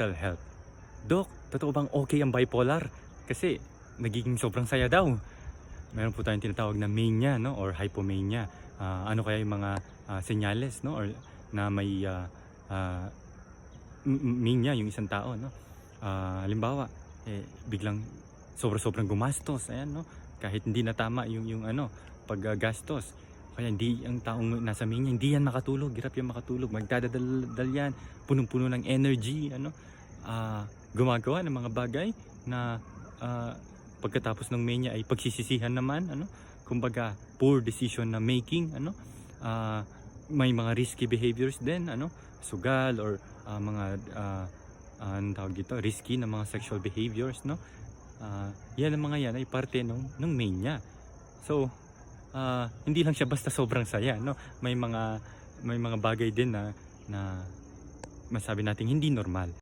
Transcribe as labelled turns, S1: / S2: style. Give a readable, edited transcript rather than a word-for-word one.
S1: mental health. Dok, totoo bang okay ang bipolar? Kasi nagiging sobrang saya daw. Meron po tayong tinatawag na mania, no, or hypomania. Ano kaya yung mga senyales, no, or na may mania yung isang tao, no? Halimbawa, biglang sobrang gumastos, ayan, no? Kahit hindi na tama yung ano, paggastos. Kaya hindi ang taong nasa mania, hindi yan makatulog, hirap yan makatulog, magdadaldal yan, punong-puno ng energy, ano? Gumagawa ng mga bagay na pagkatapos ng mania ay pagsisisihan naman, ano? Kumbaga, poor decision na making, ano? May mga risky behaviors din, ano? Sugal or mga anong tawag dito, risky na mga sexual behaviors, no? Yan ang mga yan ay parte ng mania. So, hindi lang siya basta sobrang saya, no? May mga bagay din na masabi natin hindi normal.